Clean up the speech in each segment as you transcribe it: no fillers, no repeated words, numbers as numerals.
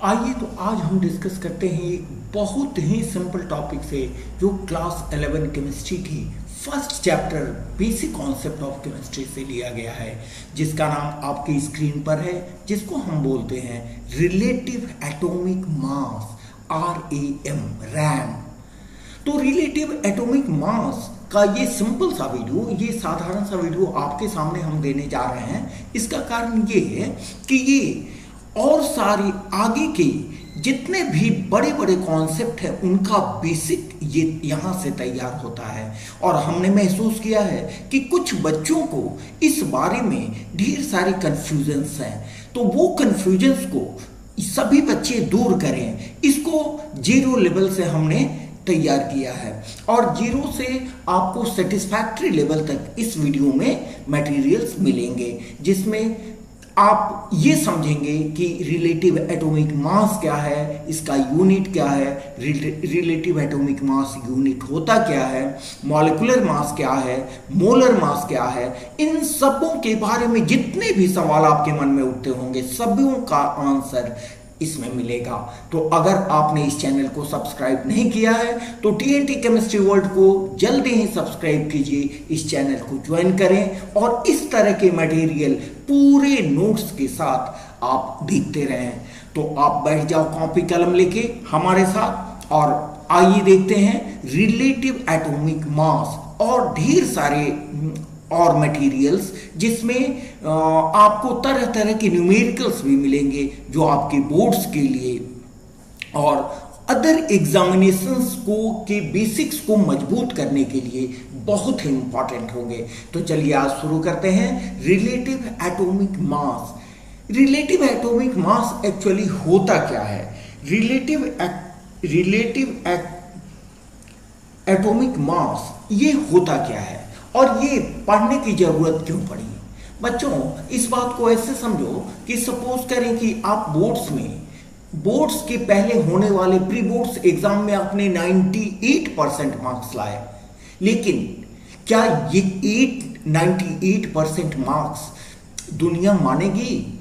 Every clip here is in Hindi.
आइए तो आज हम डिस्कस करते हैं एक बहुत ही सिंपल टॉपिक से जो क्लास 11 केमिस्ट्री की first chapter basic concept of chemistry से लिया गया है, जिसका नाम आपकी स्क्रीन पर है, जिसको हम बोलते हैं रिलेटिव एटॉमिक मास, RAM, रैम। तो रिलेटिव एटॉमिक मास का ये सिंपल सा वीडियो, ये साधारण सा वीडियो आपके सामने हम देने जा रहे हैं। इसका कारण ये है कि ये और सारी आगे के जितने भी बड़े बड़े कॉन्सेप्ट हैं उनका बेसिक ये यहाँ से तैयार होता है। और हमने महसूस किया है कि कुछ बच्चों को इस बारे में ढेर सारी कन्फ्यूजन्स हैं, तो वो कन्फ्यूजन्स को सभी बच्चे दूर करें। इसको जीरो लेवल से हमने तैयार किया है और जीरो से आपको सेटिस्फैक्ट्री लेवल तक इस वीडियो में मटेरियल्स मिलेंगे, जिसमें आप ये समझेंगे कि रिलेटिव एटॉमिक मास क्या है, इसका यूनिट क्या है, रिलेटिव एटॉमिक मास यूनिट होता क्या है, मॉलिक्यूलर मास क्या है, मोलर मास क्या है। इन सबों के बारे में जितने भी सवाल आपके मन में उठते होंगे सभी का आंसर इसमें मिलेगा। तो अगर आपने इस चैनल को सब्सक्राइब नहीं किया है तो TNT केमिस्ट्री वर्ल्ड को जल्दी ही सब्सक्राइब कीजिए, इस चैनल को ज्वाइन करें और इस तरह के मटेरियल पूरे नोट्स के साथ आप देखते रहें। तो आप बैठ जाओ कॉपी कलम लेके हमारे साथ और आइए देखते हैं रिलेटिव एटॉमिक मास और ढेर सारे और मटेरियल्स, जिसमें आपको तरह तरह के न्यूमेरिकल्स भी मिलेंगे जो आपके बोर्ड्स के लिए और अदर एग्जामिनेशंस को के बेसिक्स को मजबूत करने के लिए बहुत ही इंपॉर्टेंट होंगे। तो चलिए आज शुरू करते हैं relative atomic mass. Relative atomic मास एक्चुअली होता क्या है? रिलेटिव एटॉमिक मास ये होता क्या है और ये पढ़ने की जरूरत क्यों पड़ी? बच्चों, इस बात को ऐसे समझो कि सपोज करें कि आप बोर्ड्स के पहले होने वाले प्री बोर्ड्स एग्जाम में आपने 98% मार्क्स लाए, लेकिन क्या ये 98% मार्क्स दुनिया मानेगी?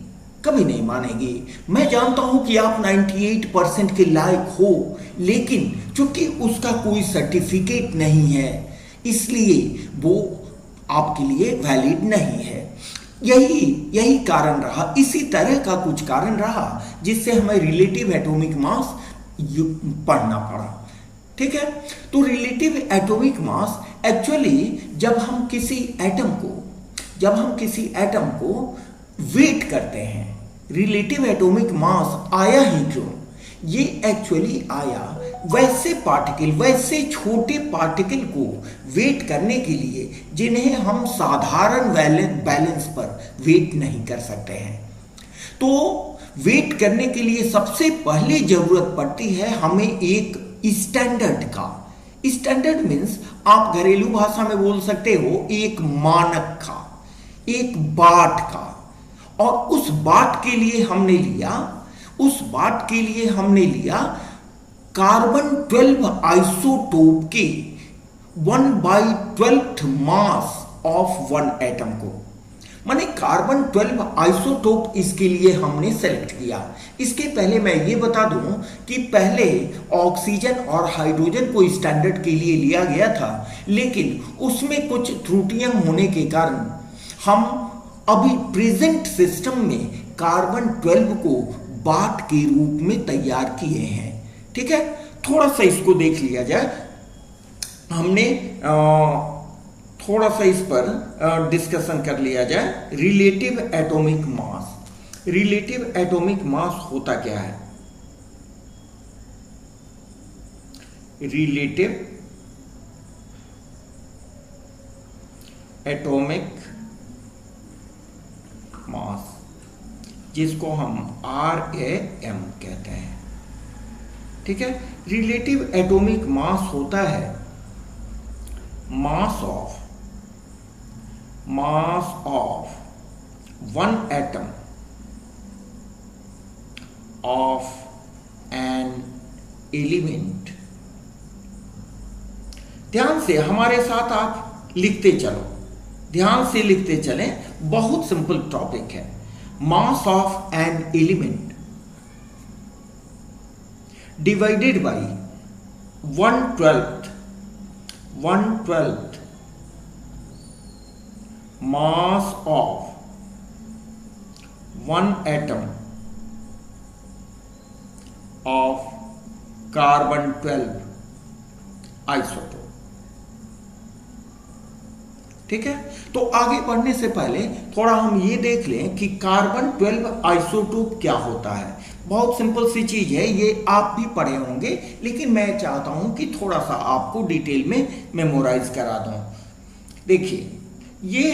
कभी नहीं मानेगी। मैं जानता हूं कि आप 98% के लायक हो, लेकिन चूंकि उसका कोई सर्टिफिकेट नहीं है इसलिए वो आपके लिए वैलिड नहीं है। यही कारण रहा, इसी तरह का कुछ कारण रहा जिससे हमें रिलेटिव एटॉमिक मास पढ़ना पड़ा। ठीक है, तो रिलेटिव एटॉमिक मास एक्चुअली जब हम किसी एटम को वेट करते हैं, रिलेटिव एटॉमिक मास आया ही क्यों? ये एक्चुअली आया वैसे छोटे पार्टिकल को वेट करने के लिए जिन्हें हम साधारण बैलेंस पर वेट नहीं कर सकते हैं। तो वेट करने के लिए सबसे पहले जरूरत पड़ती है हमें एक स्टैंडर्ड का। स्टैंडर्ड मीन्स आप घरेलू भाषा में बोल सकते हो एक मानक का, एक बाट का। और उस बाट के लिए हमने लिया कार्बन 12 आइसोटोप के 1/12 मास ऑफ वन एटम को, माने कार्बन 12 आइसोटोप इसके लिए हमने सेलेक्ट किया। इसके पहले मैं ये बता दूं कि पहले ऑक्सीजन और हाइड्रोजन को स्टैंडर्ड के लिए लिया गया था, लेकिन उसमें कुछ त्रुटियां होने के कारण हम अभी प्रेजेंट सिस्टम में कार्बन 12 को बाट के रूप में तैयार किए हैं। ठीक है, थोड़ा सा इसको देख लिया जाए। हमने थोड़ा सा इस पर डिस्कशन कर लिया जाए। रिलेटिव एटॉमिक मास होता क्या है? रिलेटिव एटॉमिक मास, जिसको हम RAM कहते हैं। ठीक है, रिलेटिव एटॉमिक मास होता है mass of one atom of an element. ध्यान से हमारे साथ आप लिखते चलो, ध्यान से लिखते चलें, बहुत सिंपल टॉपिक है। Mass of an element divided by 1/12 mass of one atom of carbon 12 isotope. ठीक है, तो आगे बढ़ने से पहले थोड़ा हम ये देख लें कि कार्बन 12 आइसोटोप क्या होता है। बहुत सिंपल सी चीज है, ये आप भी पढ़े होंगे, लेकिन मैं चाहता हूं कि थोड़ा सा आपको डिटेल में मेमोराइज करा दूं। देखिए, ये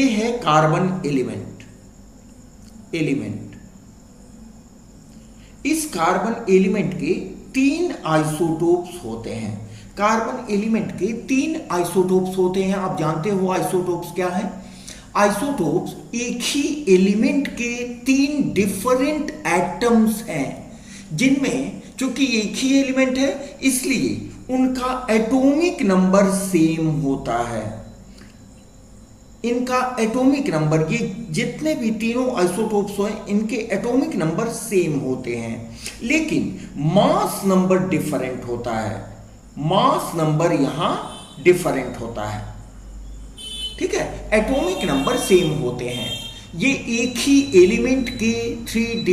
है कार्बन एलिमेंट। इस कार्बन एलिमेंट के 3 आइसोटोप्स होते हैं। कार्बन एलिमेंट के 3 आइसोटोप्स होते हैं। आप जानते हो आइसोटोप्स क्या है? आइसोटोप्स एक ही एलिमेंट के 3 डिफरेंट एटम्स हैं, जिनमें चूंकि एक ही एलिमेंट है इसलिए उनका एटॉमिक नंबर सेम होता है। इनका एटॉमिक नंबर, ये जितने भी तीनों आइसोटोप्स हैं इनके एटॉमिक नंबर सेम होते हैं, लेकिन मास नंबर डिफरेंट होता है। मास नंबर यहां डिफरेंट होता है। ठीक है, एटॉमिक नंबर सेम होते हैं। ये एक ही एलिमेंट के 3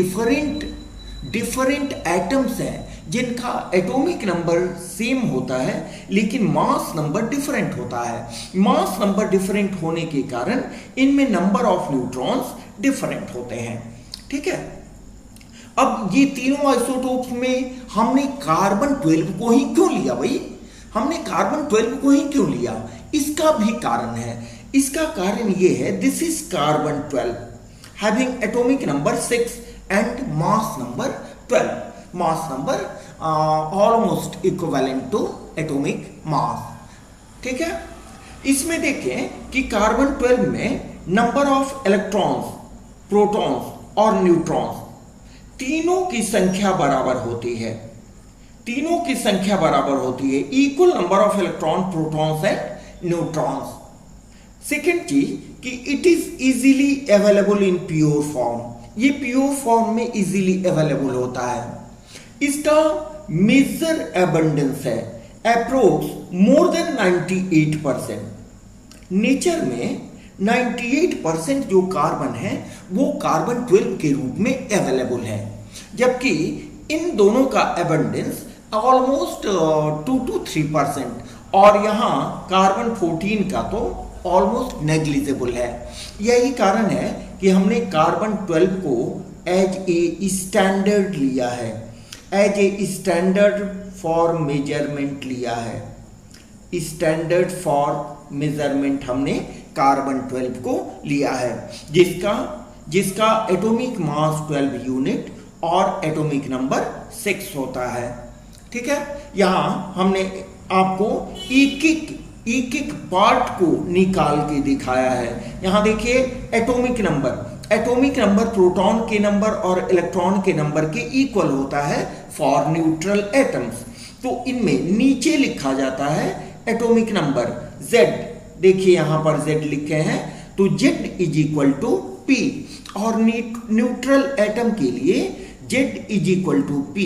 डिफरेंट एटम्स हैं जिनका एटॉमिक नंबर सेम होता है, लेकिन मास नंबर डिफरेंट होता है। मास नंबर डिफरेंट होने के कारण इनमें नंबर ऑफ न्यूट्रॉन्स डिफरेंट होते हैं। ठीक है, अब ये तीनों आइसोटोप्स में हमने कार्बन 12 को ही क्यों लिया भाई? हमने कार्बन 12 को ही क्यों लिया? इसका भी कारण है। इसका कारण ये है, this is carbon 12 having atomic number 6 and mass number 12। Mass number almost equivalent to atomic mass. ठीक है, इसमें देखें कि कार्बन 12 में नंबर ऑफ इलेक्ट्रॉन्स, प्रोटॉन्स और न्यूट्रॉन्स तीनों की संख्या बराबर होती है। तीनों की संख्या बराबर होती है, equal number of electron, protons and neutrons. Second चीज कि it is easily available in pure form. ये प्योर फॉर्म में इजीली अवेलेबल होता है। इसका मेजर एबंडेंस है अप्रोक्स मोर देन 98%। नेचर में 98% जो कार्बन है वो कार्बन 12 के रूप में अवेलेबल है, जबकि इन दोनों का एबंडेंस ऑलमोस्ट 2 to 3% और यहां कार्बन 14 का तो ऑलमोस्ट नेग्लिजिबल है। यही कारण है कि हमने कार्बन 12 को एज ए स्टैंडर्ड लिया है, as a standard for measurement लिया है। स्टैंडर्ड फॉर मेजरमेंट हमने कार्बन 12 को लिया है, जिसका एटॉमिक मास 12 यूनिट और एटॉमिक नंबर 6 होता है। ठीक है, यहां हमने आपको एक एक पार्ट को निकाल के दिखाया है। यहां देखिए एटॉमिक नंबर प्रोटॉन के नंबर और इलेक्ट्रॉन के नंबर के इक्वल होता है फॉर न्यूट्रल एटम्स। तो इनमें नीचे लिखा जाता है एटॉमिक नंबर Z। देखिए यहां पर Z लिखे हैं, तो Z is equal to P और न्यूट्रल एटम के लिए Z is equal to P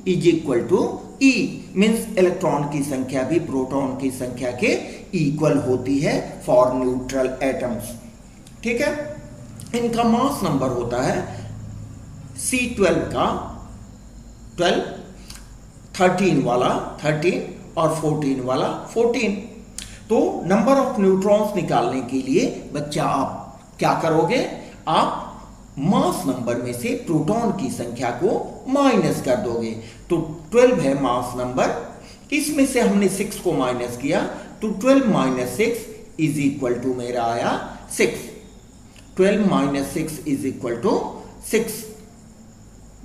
is equal to E means electron की संख्या भी प्रोटॉन की संख्या के इक्वल होती है फॉर न्यूट्रल एटम्स। ठीक है, इनका मास नंबर होता है C12 का 12, 13 वाला 13 और 14 वाला 14। तो नंबर ऑफ न्यूट्रॉन्स निकालने के लिए बच्चा आप क्या करोगे? आप मास नंबर में से प्रोटॉन की संख्या को माइनस कर दोगे। तो 12 है मास नंबर, इसमें से हमने 6 को माइनस किया, तो 12 माइनस 6 इज इक्वल टू मेरा आया 6। 12 माइनस 6 इज इक्वल टू 6।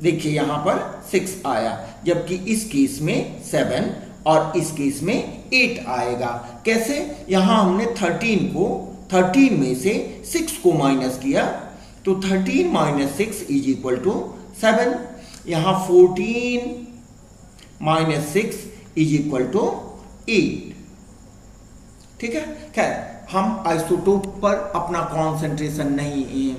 देखिए यहां पर 6 आया, जबकि इस केस में 7 और इस केस में 8 आएगा। कैसे? यहां हमने 13 में से 6 को माइनस किया, तो 13 माइनस 6 इज इक्वल टू 7। यहां 14 माइनस 6 इज इक्वल टू 8। ठीक है, खैर हम आइसोटोप पर अपना कॉन्सेंट्रेशन नहीं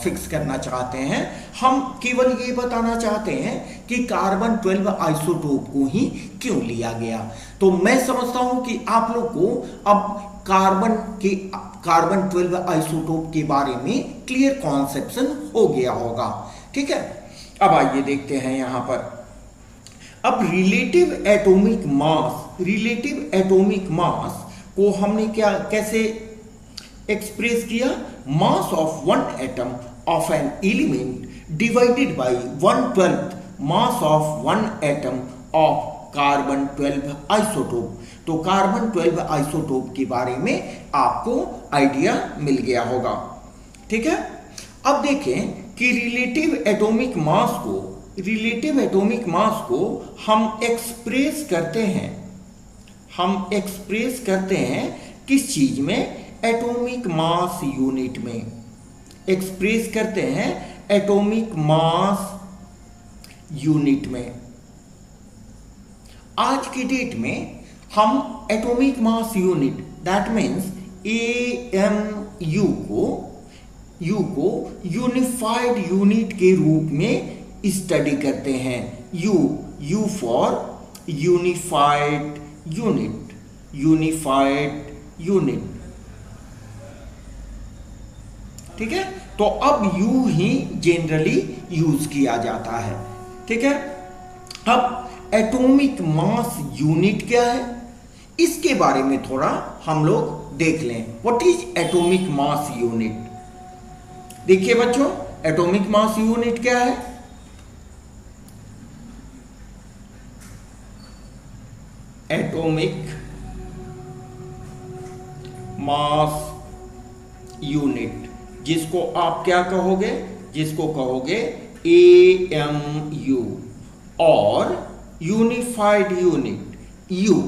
फिक्स करना चाहते हैं, हम केवल ये बताना चाहते हैं कि कार्बन 12 आइसोटोप को ही क्यों लिया गया। तो मैं समझता हूं कि आप लोग को अब कार्बन 12 आइसोटोप के बारे में क्लियर कॉन्सेप्शन हो गया होगा। ठीक है, अब आइए देखते हैं यहां पर। अब रिलेटिव एटॉमिक मास को हमने कैसे एक्सप्रेस किया? Mass of one atom of an element divided by 1/12 mass of one atom of carbon 12 isotope. तो कार्बन 12 आइसोटोप के बारे में आपको आइडिया मिल गया होगा। ठीक है, अब देखें कि रिलेटिव एटॉमिक मास को हम एक्सप्रेस करते हैं किस चीज में? एटॉमिक मास यूनिट में एक्सप्रेस करते हैं, एटॉमिक मास यूनिट में। आज की डेट में हम atomic mass unit that means AMU को यूनिफाइड यूनिट के रूप में स्टडी करते हैं। U for unified unit. ठीक है, तो अब U ही जनरली यूज किया जाता है। ठीक है, अब एटॉमिक मास यूनिट क्या है, इसके बारे में थोड़ा हम लोग देख लें। What is atomic mass unit? देखिए बच्चों, एटॉमिक मास यूनिट क्या है? एटॉमिक मास यूनिट, जिसको आप क्या कहोगे? जिसको कहोगे AMU, और यूनिफाइड यूनिट U।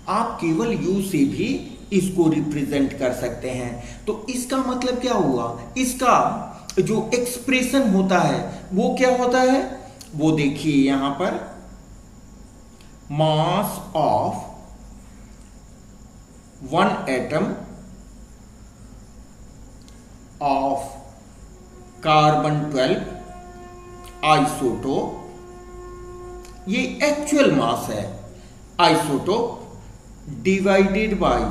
आप केवल U से भी इसको रिप्रेजेंट कर सकते हैं। तो इसका मतलब क्या हुआ? इसका जो एक्सप्रेशन होता है वो क्या होता है? वो देखिए यहां पर, mass of one atom of carbon 12 isotope, ये एक्चुअल मास है आइसोटोप, डिवाइडेड बाय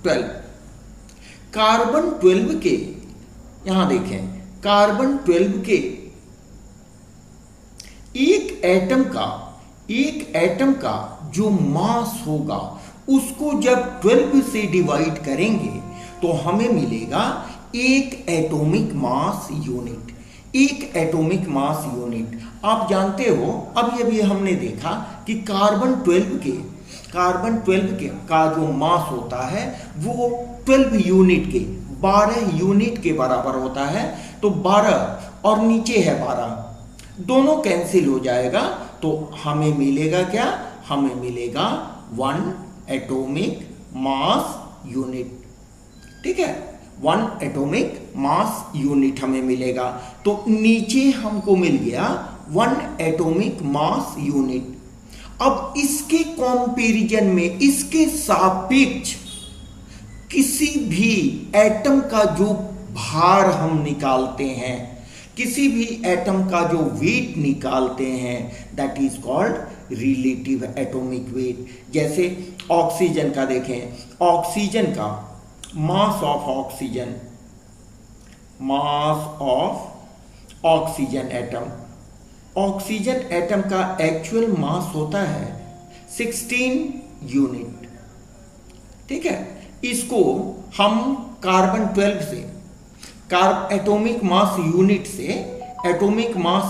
12। कार्बन 12 के, यहां देखें, कार्बन 12 के एक एटम का जो मास होगा उसको जब 12 से डिवाइड करेंगे तो हमें मिलेगा एक एटॉमिक मास यूनिट। आप जानते हो, अभी हमने देखा कि कार्बन 12 के का जो मास होता है वो 12 यूनिट के बराबर होता है। तो 12 और नीचे है 12, दोनों कैंसिल हो जाएगा, तो हमें मिलेगा क्या? हमें मिलेगा 1 एटॉमिक मास यूनिट। ठीक है, 1 एटॉमिक मास यूनिट हमें मिलेगा। तो नीचे हमको मिल गया 1 एटॉमिक मास यूनिट। अब इसके कंपैरिजन में, इसके सापेक्ष किसी भी एटम का जो भार हम निकालते हैं, किसी भी एटम का जो वेट निकालते हैं, that is called relative atomic weight. जैसे ऑक्सीजन का देखें, ऑक्सीजन का मास ऑफ ऑक्सीजन एटम का एक्चुअल मास होता है 16 यूनिट। ठीक है, इसको हम कार्बन 12 से, एटॉमिक मास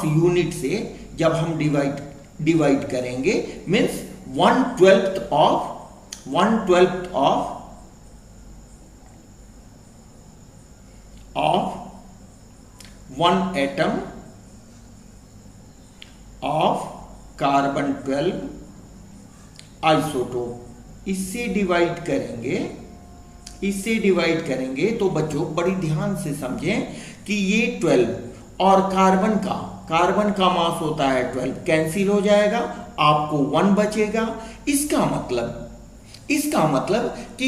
यूनिट से जब हम डिवाइड करेंगे, means 1/12 of 1 atom of carbon 12 isotope, इससे डिवाइड करेंगे तो बच्चों बड़ी ध्यान से समझें कि ये 12 और कार्बन का मास होता है 12, कैंसिल हो जाएगा, आपको 1 बचेगा। इसका मतलब कि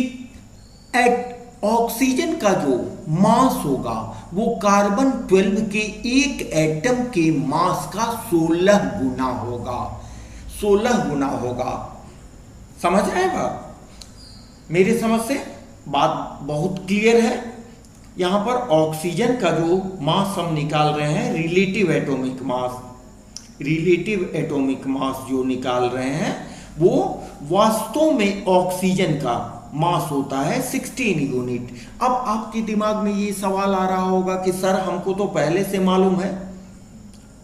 ऑक्सीजन का जो मास होगा वो कार्बन 12 के एक एटम के मास का 16 गुना होगा। 16 गुना होगा। समझ रहे हैं बात? मेरी समझ से बात बहुत क्लियर है। यहां पर ऑक्सीजन का जो मास हम निकाल रहे हैं, रिलेटिव एटॉमिक मास जो निकाल रहे हैं, वो वास्तव में ऑक्सीजन का मास होता है 16 यूनिट। अब आपके दिमाग में ये सवाल आ रहा होगा कि सर हमको तो पहले से मालूम है।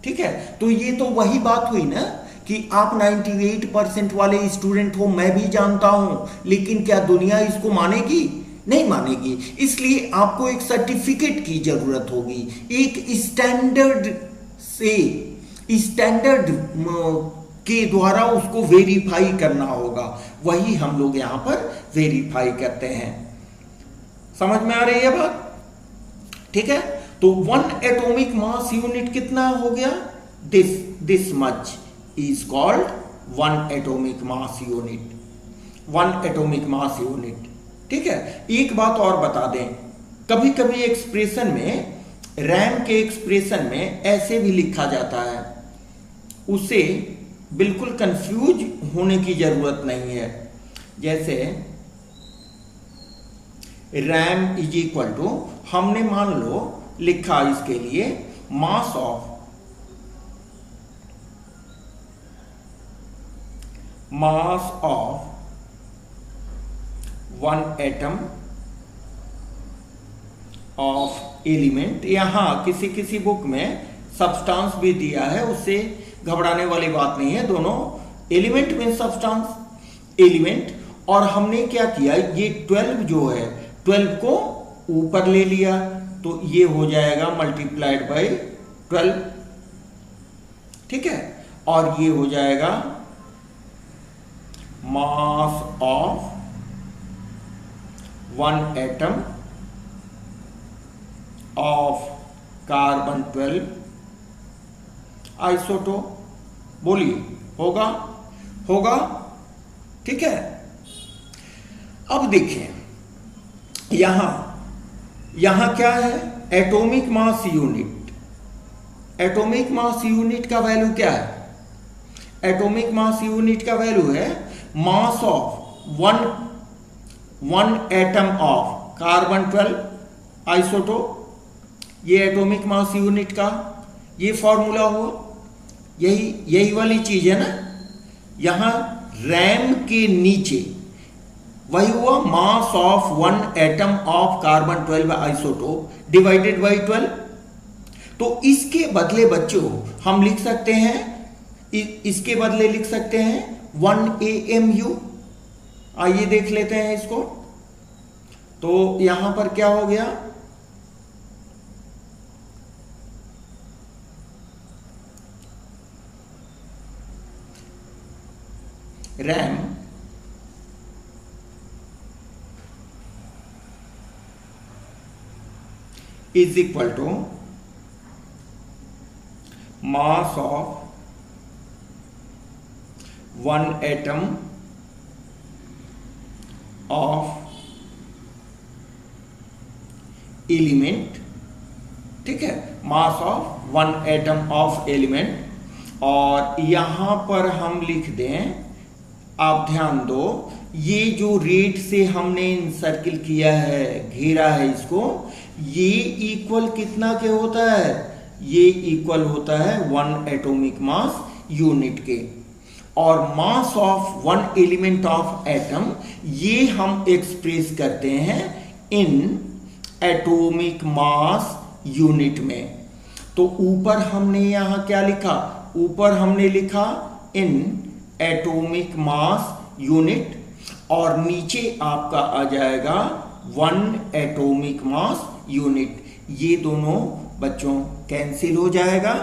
ठीक है, तो ये तो वही बात हुई ना कि आप 98% वाले स्टूडेंट हो, मैं भी जानता हूं, लेकिन क्या दुनिया इसको मानेगी? नहीं मानेगी। इसलिए आपको एक सर्टिफिकेट की जरूरत होगी, एक स्टैंडर्ड के द्वारा उसको वेरीफाई करना होगा। वही हम लोग यहां पर वेरीफाई करते हैं। समझ में आ रही है बात? ठीक है, तो 1 एटॉमिक मास यूनिट कितना हो गया? This much is called 1 atomic mass unit. 1 atomic mass unit. ठीक है, एक बात और बता दें, कभी कभी एक्सप्रेशन में, रैम के एक्सप्रेशन में ऐसे भी लिखा जाता है, उसे बिल्कुल कंफ्यूज होने की जरूरत नहीं है। जैसे रैम इज इक्वल टू, हमने मान लो लिखा इसके लिए mass of 1 atom of element. यहां किसी बुक में सब्सटेंस भी दिया है, उससे घबराने वाली बात नहीं है। दोनों एलिमेंट में सब्सटेंस, एलिमेंट, और हमने क्या किया, ये 12 जो है, 12 को ऊपर ले लिया, तो ये हो जाएगा मल्टीप्लाइड बाई 12। ठीक है, और ये हो जाएगा mass of 1 atom of carbon 12 isotope. बोलिए, होगा? ठीक है, अब देखिए यहां क्या है, atomic mass unit. Atomic mass unit का वैल्यू क्या है? एटॉमिक मास यूनिट का वैल्यू है mass of 1 atom of carbon 12 isotope. ये एटॉमिक मास यूनिट का ये फॉर्मूला हुआ। यही वाली चीज है ना, यहां रैम के नीचे वही हुआ, मास of 1 atom of carbon 12 isotope divided by 12। तो इसके बदले बच्चों हम लिख सकते हैं, इसके बदले लिख सकते हैं 1 AMU। आइए देख लेते हैं इसको। तो यहां पर क्या हो गया, RAM is equal to mass of 1 atom of element. ठीक है, mass of 1 atom of element. और यहां पर हम लिख दें, आप ध्यान दो, ये जो रेड से हमने सर्किल किया है, घेरा है इसको, ये इक्वल कितना के होता है? ये इक्वल होता है 1 एटॉमिक मास यूनिट के। और मास ऑफ 1 एलिमेंट ऑफ एटम, ये हम एक्सप्रेस करते हैं इन एटॉमिक मास यूनिट में। तो ऊपर हमने यहां क्या लिखा? ऊपर हमने लिखा इन एटॉमिक मास यूनिट, और नीचे आपका आ जाएगा 1 एटॉमिक मास यूनिट। ये दोनों बच्चों कैंसिल हो जाएगा।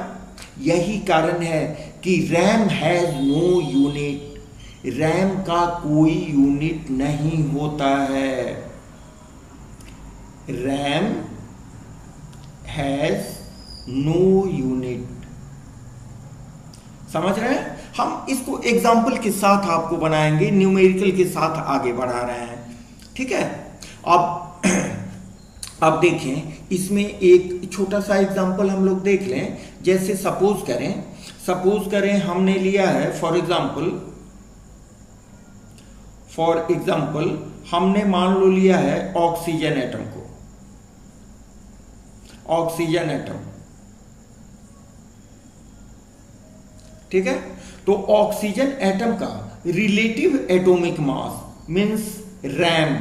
यही कारण है कि RAM has no unit. RAM का कोई यूनिट नहीं होता है। RAM has no unit. समझ रहे हैं? हम इसको एग्जाम्पल के साथ आपको बनाएंगे, न्यूमेरिकल के साथ आगे बढ़ा रहे हैं, ठीक है। अब देखें, इसमें एक छोटा सा एग्जाम्पल हम लोग देख लें। जैसे सपोज करें हमने लिया है फॉर एग्जाम्पल हमने मान लो लिया है ऑक्सीजन एटम को, ऑक्सीजन एटम, ठीक है। तो ऑक्सीजन एटम का रिलेटिव एटॉमिक मास मींस रैम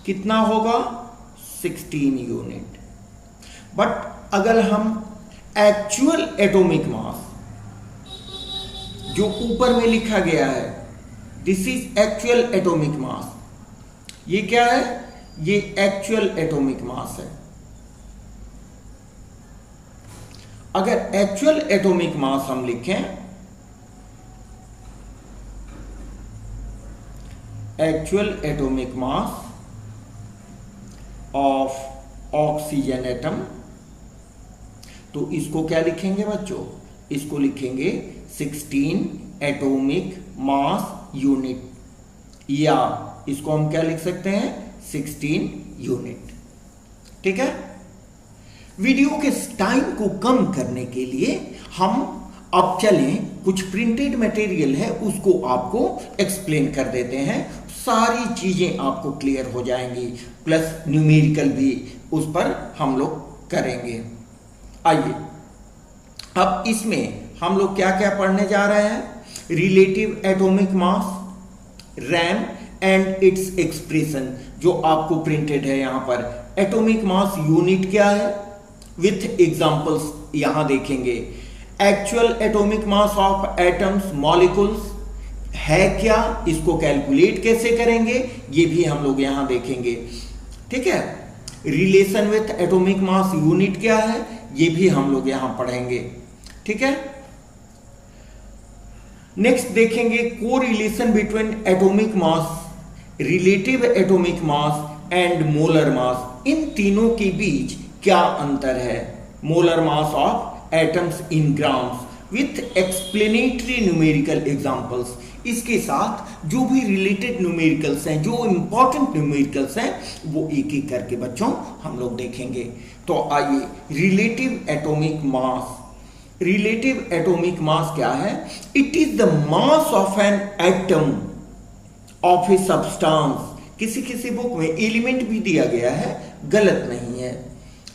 कितना होगा, 16 यूनिट। बट अगर हम एक्चुअल एटॉमिक मास जो ऊपर में लिखा गया है, this is actual atomic mass, ये क्या है, ये एक्चुअल एटॉमिक मास है। अगर एक्चुअल एटॉमिक मास हम लिखें, actual atomic mass of oxygen atom, तो इसको क्या लिखेंगे बच्चों, इसको लिखेंगे 16 एटॉमिक मास यूनिट, या इसको हम क्या लिख सकते हैं, 16 यूनिट, ठीक है। वीडियो के टाइम को कम करने के लिए हम अब चलें, कुछ प्रिंटेड मटेरियल है उसको आपको एक्सप्लेन कर देते हैं, सारी चीजें आपको क्लियर हो जाएंगी, प्लस न्यूमेरिकल भी उस पर हम लोग करेंगे। आइए अब इसमें हम लोग क्या क्या पढ़ने जा रहे हैं, relative atomic mass, RAM and its expression, जो आपको प्रिंटेड है यहां पर। एटॉमिक मास यूनिट क्या है, विथ एग्जांपल्स यहां देखेंगे। Actual atomic mass of atoms molecules है क्या, इसको कैलकुलेट कैसे करेंगे, ये भी हम लोग यहां देखेंगे, ठीक है। Relation with atomic mass unit क्या है, ये भी हम लोग यहां पढ़ेंगे, ठीक है। नेक्स्ट देखेंगे correlation between atomic mass, relative atomic mass and molar mass, इन तीनों के बीच क्या अंतर है। Molar mass of atoms in grams with explanatory numerical examples, इसके साथ जो भी रिलेटेड न्यूमेरिकल्स हैं, जो इंपॉर्टेंट न्यूमेरिकल्स हैं, वो एक एक करके बच्चों हम लोग देखेंगे। तो आइए, relative atomic mass, relative atomic मास क्या है, it is the mass of an atom of a substance. किसी किसी बुक में एलिमेंट भी दिया गया है, गलत नहीं है,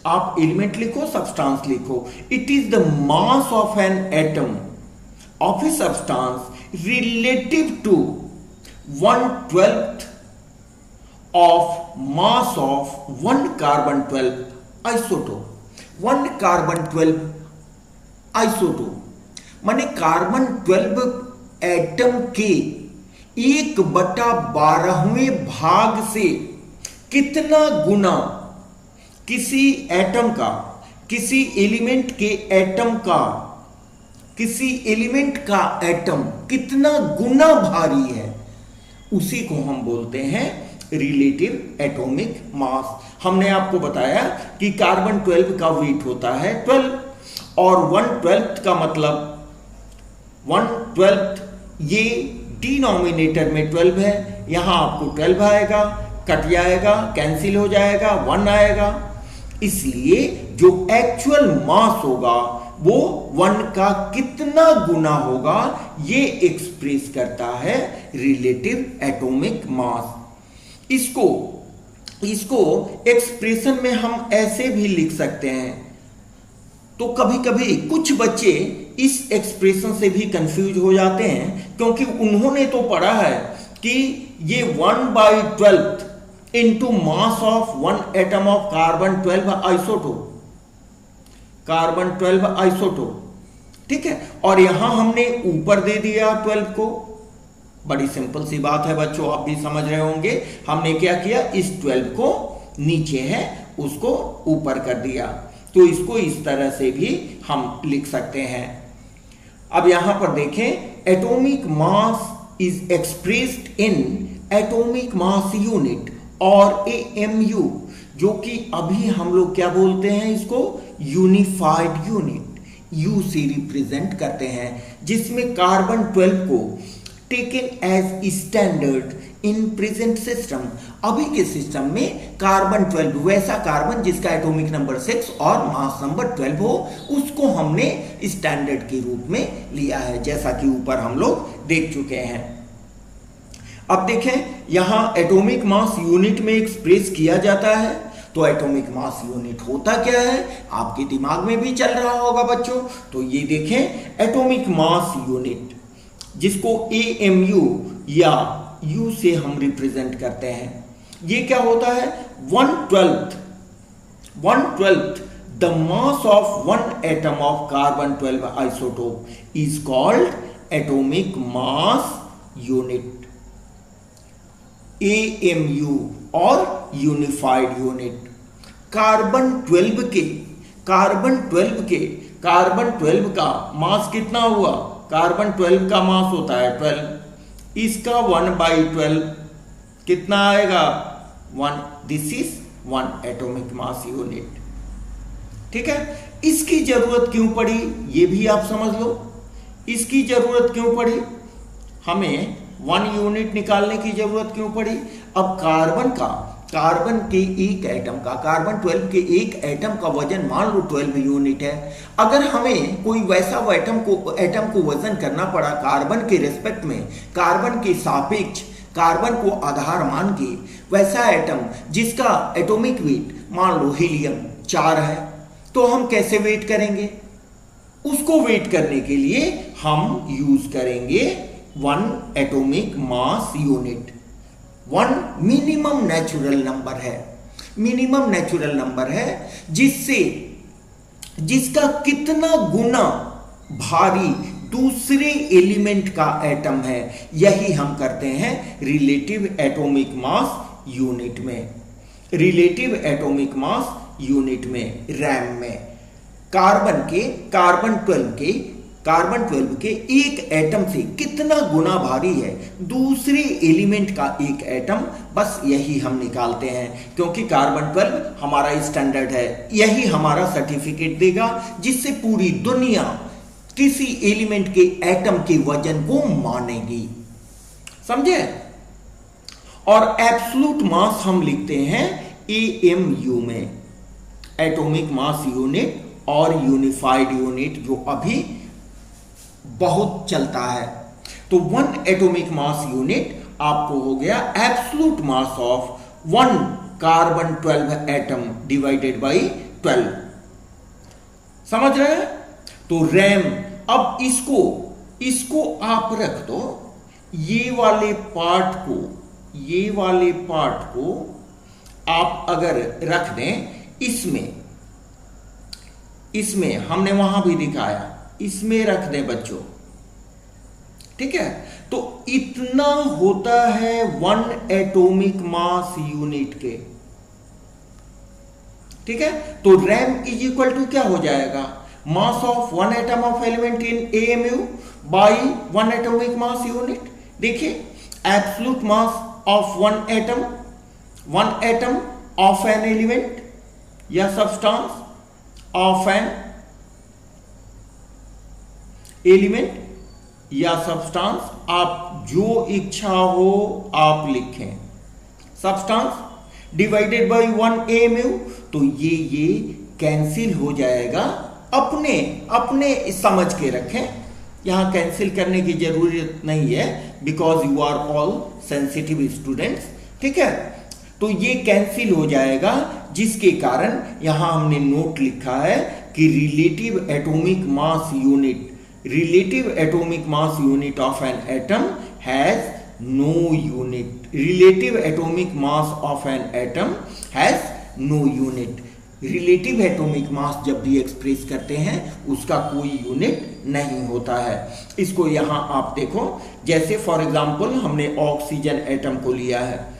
आप एलिमेंट लिखो, सब्सटेंस लिखो। It is the mass of an atom of a substance relative to 1/12 of mass of 1 carbon 12 isotope। 1 carbon 12 isotope माने कार्बन 12 एटम के 1/12वें भाग से कितना गुना किसी एटम का, किसी एलिमेंट के एटम का, किसी एलिमेंट का एटम कितना गुना भारी है, उसी को हम बोलते हैं रिलेटिव एटॉमिक मास। हमने आपको बताया कि कार्बन 12 का वेट होता है 12, और 1/12 का मतलब 1/12, ये डिनोमिनेटर में 12 है, यहां आपको 12 आएगा, कट जाएगा, कैंसिल हो जाएगा, 1 आएगा। इसलिए जो एक्चुअल मास होगा वो 1 का कितना गुना होगा, ये एक्सप्रेस करता है रिलेटिव एटॉमिक मास। इसको एक्सप्रेशन में हम ऐसे भी लिख सकते हैं। तो कभी कभी कुछ बच्चे इस एक्सप्रेशन से भी कंफ्यूज हो जाते हैं, क्योंकि उन्होंने तो पढ़ा है कि ये 1/12 into mass of 1 atom of carbon 12 isotope, carbon 12 isotope, ठीक है। और यहां हमने ऊपर दे दिया 12 को, बड़ी सिंपल सी बात है बच्चों, आप भी समझ रहे होंगे। हमने क्या किया, इस 12 को नीचे है उसको ऊपर कर दिया। तो इसको इस तरह से भी हम लिख सकते हैं। अब यहां पर देखें, atomic mass is expressed in atomic mass unit और एएमयू, जो कि अभी हम लोग क्या बोलते हैं इसको, यूनिफाइड यूनिट, U से रिप्रेजेंट करते हैं, जिसमें कार्बन 12 को taken as standard in present system. अभी के सिस्टम में कार्बन 12, वैसा कार्बन जिसका एटॉमिक नंबर 6 और मास नंबर 12 हो, उसको हमने स्टैंडर्ड के रूप में लिया है, जैसा कि ऊपर हम लोग देख चुके हैं। अब देखें, यहां एटॉमिक मास यूनिट में एक्सप्रेस किया जाता है। तो एटॉमिक मास यूनिट होता क्या है, आपके दिमाग में भी चल रहा होगा बच्चों। तो ये देखें, एटॉमिक मास यूनिट जिसको AMU या U से हम रिप्रेजेंट करते हैं, ये क्या होता है, 1/12 the mass of one atom of carbon 12 isotope is called atomic mass unit, AMU और यूनिफाइड यूनिट। कार्बन 12 का मास कितना हुआ, कार्बन 12 का मास होता है 12, इसका 1/12 कितना आएगा, 1। This is 1 atomic mass unit. ठीक है, इसकी जरूरत क्यों पड़ी, ये भी आप समझ लो। इसकी जरूरत क्यों पड़ी, हमें 1 यूनिट निकालने की जरूरत क्यों पड़ी। अब कार्बन के एक एटम का, कार्बन 12 के एक एटम का वजन मान लो 12 यूनिट है। अगर हमें कोई वैसा एटम को वजन करना पड़ा कार्बन के रेस्पेक्ट में, कार्बन के सापेक्ष, कार्बन को आधार मान के, वैसा एटम जिसका एटॉमिक वेट मान लो हीलियम 4 है, तो हम कैसे वेट करेंगे। उसको वेट करने के लिए हम यूज करेंगे 1 atomic mass unit. 1 minimum natural number है, जिसका कितना गुना भारी दूसरे एलिमेंट का एटम है, यही हम करते हैं रिलेटिव एटॉमिक मास यूनिट में, रैम में। कार्बन 12 के एक एटम से कितना गुना भारी है दूसरे एलिमेंट का एक एटम, बस यही हम निकालते हैं, क्योंकि कार्बन 12 हमारा स्टैंडर्ड है, यही हमारा सर्टिफिकेट देगा, जिससे पूरी दुनिया किसी एलिमेंट के एटम के वजन को मानेगी, समझे। और एब्सोल्यूट मास हम लिखते हैं AMU में, एटॉमिक मास यूनिट और यूनिफाइड यूनिट, जो अभी बहुत चलता है। तो 1 एटॉमिक मास यूनिट आपको हो गया absolute mass of 1 carbon 12 atom divided by 12, समझ रहे हैं। तो रैम, अब इसको आप रख दो, ये वाले पार्ट को आप अगर रख दें इसमें हमने वहां भी दिखाया, इसमें रख दें बच्चों, ठीक है। तो इतना होता है 1 एटॉमिक मास यूनिट के, ठीक है। तो रैम इज इक्वल टू क्या हो जाएगा, mass of 1 atom of element in AMU by 1 atomic mass unit. देखिए, absolute mass of 1 atom of an element या सब्सटेंस ऑफ एन एलिमेंट या सब्सटेंस, आप जो इच्छा हो आप लिखें, सब्सटेंस डिवाइडेड बाय 1 AMU। तो ये कैंसिल हो जाएगा, अपने समझ के रखें, यहां कैंसिल करने की जरूरत नहीं है, because you are all sensitive students, ठीक है। तो ये कैंसिल हो जाएगा, जिसके कारण यहां हमने नोट लिखा है कि relative atomic mass unit of an atom has no unit. Relative atomic mass of an atom has no unit. Relative atomic mass जब भी एक्सप्रेस करते हैं उसका कोई यूनिट नहीं होता है। इसको यहां आप देखो, जैसे फॉर एग्जांपल हमने ऑक्सीजन एटम को लिया है,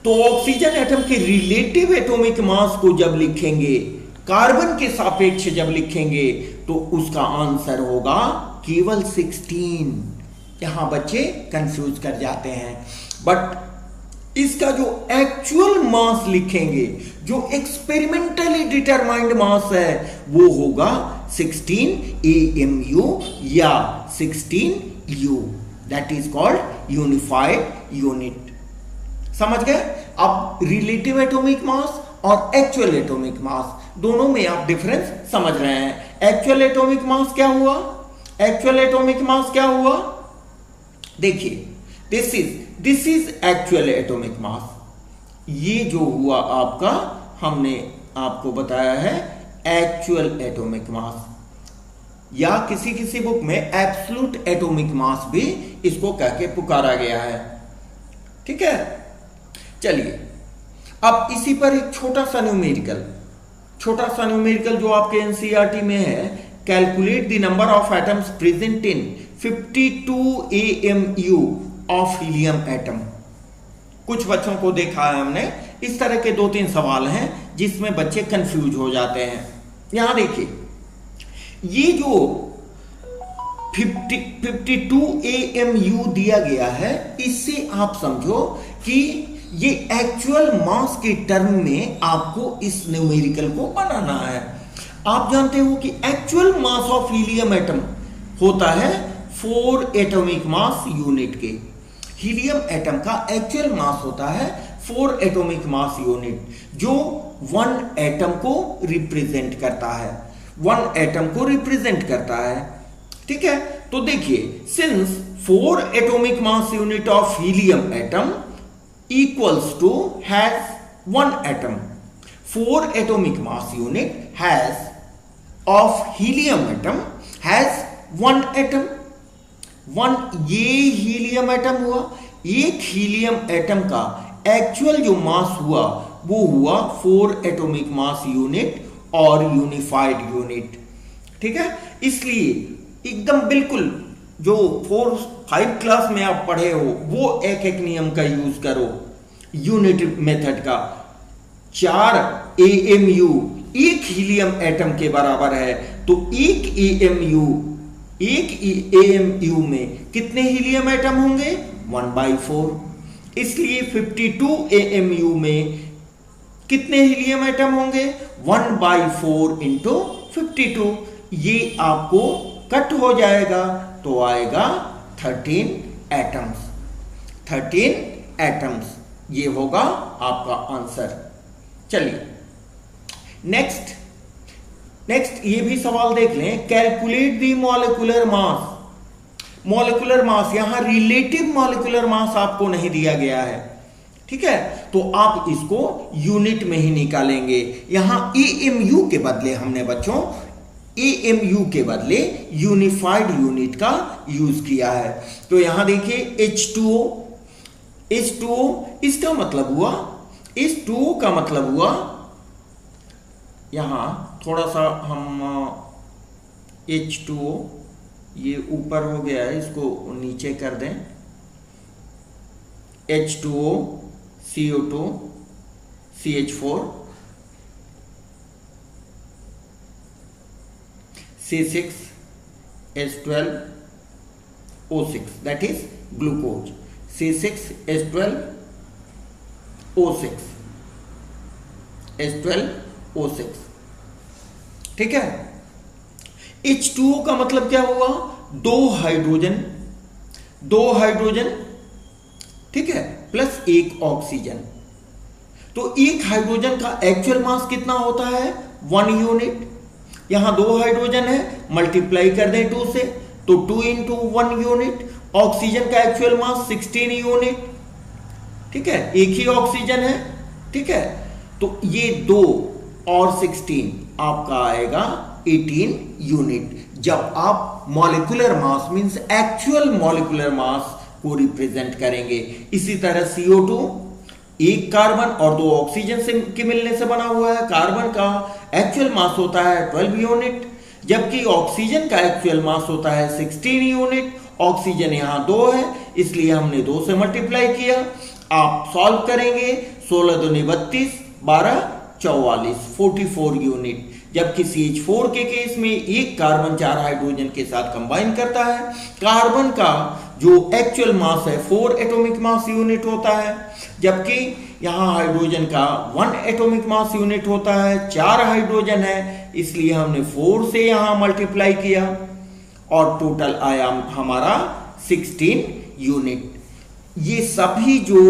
तो ऑक्सीजन एटम के रिलेटिव एटॉमिक मास को जब लिखेंगे, कार्बन के सापेक्ष जब लिखेंगे, तो उसका आंसर होगा केवल 16। यहां बच्चे कंफ्यूज कर जाते हैं, बट इसका जो एक्चुअल मास लिखेंगे, जो एक्सपेरिमेंटली डिटरमाइंड मास है, वो होगा 16 AMU या 16U। That is called unified unit. समझ गए? अब रिलेटिव एटॉमिक मास और एक्चुअल एटॉमिक मास दोनों में आप डिफरेंस समझ रहे हैं। एक्चुअल एटॉमिक मास क्या हुआ? एक्चुअल एटॉमिक मास क्या हुआ? देखिए, this is actual atomic mass. ये जो हुआ आपका, हमने आपको बताया है एक्चुअल एटॉमिक मास, या किसी किसी बुक में एब्सोल्यूट एटॉमिक मास भी इसको कह के पुकारा गया है। ठीक है, चलिए अब इसी पर एक छोटा सा न्यूमेरिकल जो आपके एनसीईआरटी में है, calculate the number of atoms present in 52 AMU of helium atom. कुछ बच्चों को देखा है हमने, इस तरह के 2-3 सवाल हैं जिसमें बच्चे कंफ्यूज हो जाते हैं। यहां देखिए, ये जो 52 AMU दिया गया है, इससे आप समझो कि ये एक्चुअल मास के टर्म में आपको इस न्यूमेरिकल को बनाना है। आप जानते हो कि actual mass of helium atom होता है 4 एटॉमिक मास यूनिट के। हीलियम एटम का एक्चुअल मास होता है 4 एटॉमिक मास यूनिट, जो 1 एटम को रिप्रेजेंट करता है, 1 एटम को रिप्रेजेंट करता है। ठीक है, तो देखिए, since 4 atomic mass unit of helium atom equals to has 1 atom, 4 atomic mass unit has of helium atom has 1 atom, 1 ये हीलियम एटम हुआ। एक हीलियम एटम का एक्चुअल जो मास हुआ वो हुआ 4 एटॉमिक मास यूनिट और यूनिफाइड यूनिट। ठीक है, इसलिए एकदम बिल्कुल जो 4-5 क्लास में आप पढ़े हो वो एक नियम का यूज करो, यूनिट मेथड का। 4 AMU एक हीलियम एटम के बराबर है, तो एक AMU में कितने हीलियम एटम होंगे? 1/4। इसलिए 52 AMU में कितने हीलियम एटम होंगे? 1/4 इंटू 52। ये आपको कट हो जाएगा तो आएगा 13 एटम्स। 13 एटम्स ये होगा आपका आंसर। चलिए नेक्स्ट ये भी सवाल देख लें। Calculate the molecular mass. यहां रिलेटिव मॉलिक्यूलर मास आपको नहीं दिया गया है। ठीक है, तो आप इसको यूनिट में ही निकालेंगे। यहां AMU के बदले हमने बच्चों AMU के बदले यूनिफाइड यूनिट का यूज किया है। तो यहां देखिए H2O इसका मतलब हुआ, H2O का मतलब हुआ, यहां थोड़ा सा हम H2O ये ऊपर हो गया है, इसको नीचे कर दें। H2O CO2 CH4 C6H12 O6, that is glucose। C6H12 O6 H12O6। ठीक है, H2O का मतलब क्या हुआ? 2 हाइड्रोजन, ठीक है, प्लस 1 ऑक्सीजन। तो एक हाइड्रोजन का एक्चुअल मास कितना होता है? 1 यूनिट। यहां 2 हाइड्रोजन है, मल्टीप्लाई कर दें 2 से, तो 2 इंटू 1 यूनिट। ऑक्सीजन का एक्चुअल मास 16 यूनिट। ठीक है, एक ही ऑक्सीजन है। ठीक है, तो ये 2 और 16 आपका आएगा 18 यूनिट। जब आप molecular mass means actual molecular mass को रिप्रेजेंट करेंगे। इसी तरह CO2 एक कार्बन और 2 ऑक्सीजन से के मिलने से बना हुआ है। कार्बन का एक्चुअल मास होता है 12 यूनिट, जबकि ऑक्सीजन का एक्चुअल मास होता है 16 यूनिट। ऑक्सीजन यहां 2 है, इसलिए हमने 2 से मल्टीप्लाई किया। आप सॉल्व करेंगे, 16 दूनी 32, 12 44, 44 यूनिट। जबकि CH4 के केस में एक कार्बन 4 हाइड्रोजन के साथ कंबाइन करता है। कार्बन का जो एक्चुअल मास है 4 एटॉमिक मास यूनिट होता है, जबकि यहाँ हाइड्रोजन का 1 एटॉमिक मास यूनिट होता है। 4 हाइड्रोजन है, इसलिए हमने 4 से यहाँ मल्टीप्लाई किया और टोटल आया हमारा 16 यूनिट। ये सभी जो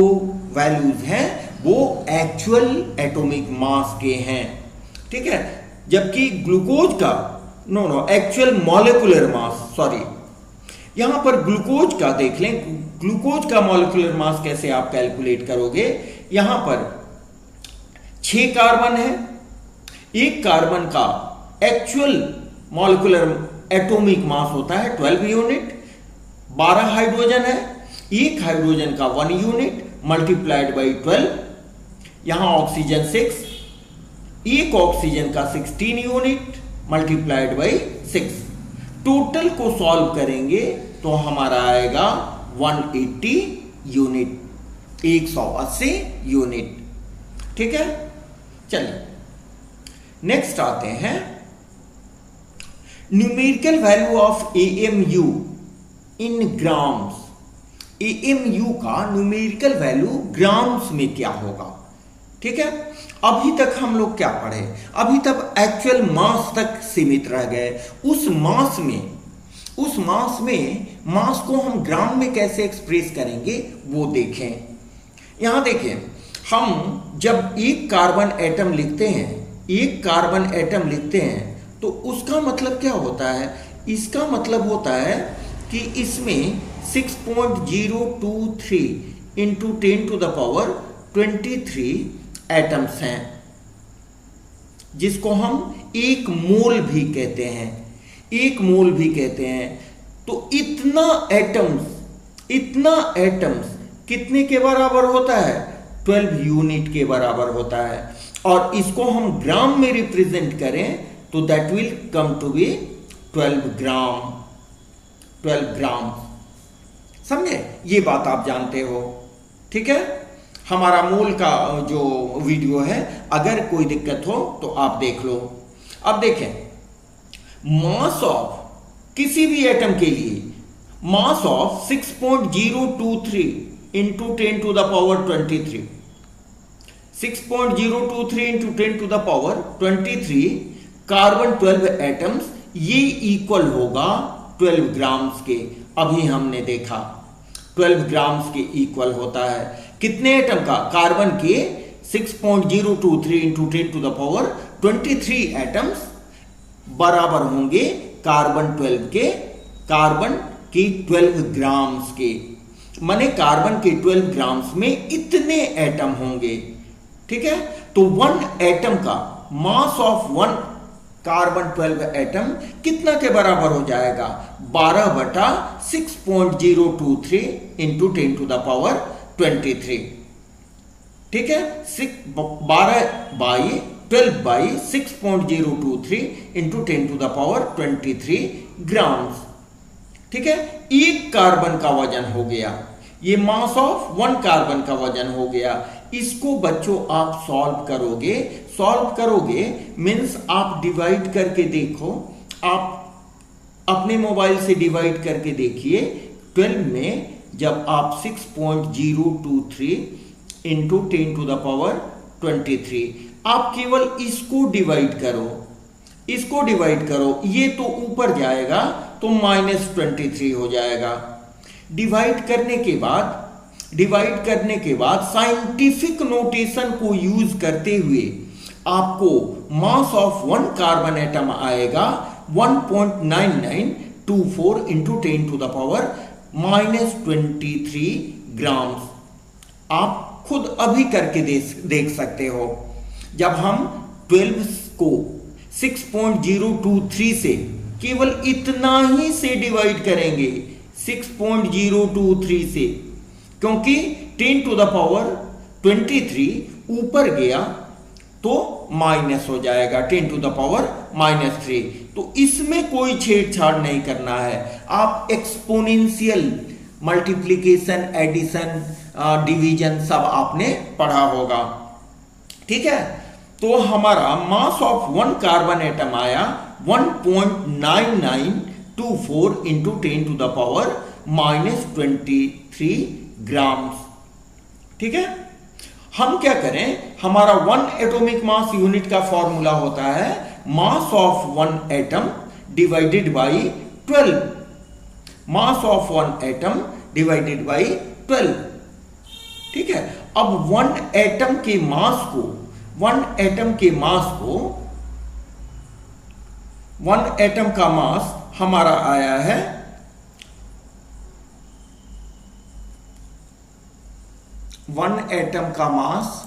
वैल्यूज हैं वो एक्चुअल एटॉमिक मास के हैं, ठीक है। जबकि ग्लूकोज का एक्चुअल मॉलिक्यूलर मास, सॉरी, यहां पर ग्लूकोज का देख लें, ग्लूकोज का मॉलिक्यूलर मास कैसे आप कैलकुलेट करोगे। यहां पर 6 कार्बन है, एक कार्बन का एक्चुअल मॉलिक्यूलर एटॉमिक मास होता है 12 यूनिट, 12 हाइड्रोजन है, एक हाइड्रोजन का 1 यूनिट मल्टीप्लाइड बाई 12, यहां ऑक्सीजन 6, एक ऑक्सीजन का 16 यूनिट मल्टीप्लाइड बाई 6। टोटल को सॉल्व करेंगे तो हमारा आएगा 180 यूनिट, 180 यूनिट, ठीक है। चलिए नेक्स्ट आते हैं, numerical value of AMU in grams. AMU का न्यूमेरिकल वैल्यू ग्राम्स में क्या होगा, ठीक है। अभी तक हम लोग क्या पढ़े, अभी तक एक्चुअल मास तक सीमित रह गए। उस मास में मास को हम ग्राम में कैसे एक्सप्रेस करेंगे वो देखें। यहां देखें, हम जब एक कार्बन एटम लिखते हैं, तो उसका मतलब क्या होता है, इसका मतलब होता है कि इसमें 6.023 into 10 to the power 23 atoms हैं, जिसको हम एक मोल भी कहते हैं। तो इतना एटम्स कितने के बराबर होता है, 12 यूनिट के बराबर होता है। और इसको हम ग्राम में रिप्रेजेंट करें तो that will come to be 12 gram. समझे, ये बात आप जानते हो, ठीक है। हमारा मूल का जो वीडियो है, अगर कोई दिक्कत हो तो आप देख लो। अब देखें, मास ऑफ किसी भी एटम के लिए mass of 6.023 into 10 to the power 23, 6.023 into 10 to the power 23 carbon 12 atoms, ये इक्वल होगा 12 ग्राम्स के। अभी हमने देखा 12 ग्राम्स के इक्वल होता है कितने एटम का, कार्बन के 6.023 into 10 to the power 23 atoms बराबर होंगे कार्बन 12 ग्राम्स के। माने कार्बन के 12 ग्राम्स में इतने एटम होंगे, ठीक है। तो 1 एटम का मास ऑफ 1 कार्बन 12 एटम कितना के बराबर हो जाएगा, 12 बटा 6.023 इंटू 10 टू द पावर 23, ठीक है। 12 by 6.023 into 10 to the power 23 grams, ठीक है। एक कार्बन का वजन हो गया, ये मास ऑफ 1 कार्बन का वजन हो गया। इसको बच्चों आप सॉल्व करोगे मीन्स आप डिवाइड करके देखो, आप अपने मोबाइल से डिवाइड करके देखिए। 12 में जब आप 6.023 इंटू 10 टू द पावर 23, आप केवल इसको डिवाइड करो, ये तो ऊपर जाएगा तो -23 हो जाएगा। डिवाइड करने के बाद साइंटिफिक नोटेशन को यूज करते हुए आपको मास ऑफ 1 कार्बन एटम आएगा 1.9924 into 10 to the power -23 grams. आप खुद अभी करके देख सकते हो। जब हम 12 को 6.023 से केवल इतना ही से डिवाइड करेंगे, 6.023 से, क्योंकि 10 टू द पावर 23 ऊपर गया तो माइनस हो जाएगा 10 टू द पावर -3। तो इसमें कोई छेड़छाड़ नहीं करना है। आप एक्सपोनेंशियल मल्टीप्लिकेशन, एडिशन, डिवीजन सब आपने पढ़ा होगा, ठीक है। तो हमारा मास ऑफ 1 कार्बन एटम आया 1.9924 into 10 to the power -23 grams. ठीक है, हम क्या करें, हमारा 1 एटॉमिक मास यूनिट का फॉर्मूला होता है mass of 1 atom divided by 12, mass of 1 atom divided by 12। ठीक है, अब 1 एटम के मास को 1 एटम का मास हमारा आया है 1 एटम का मास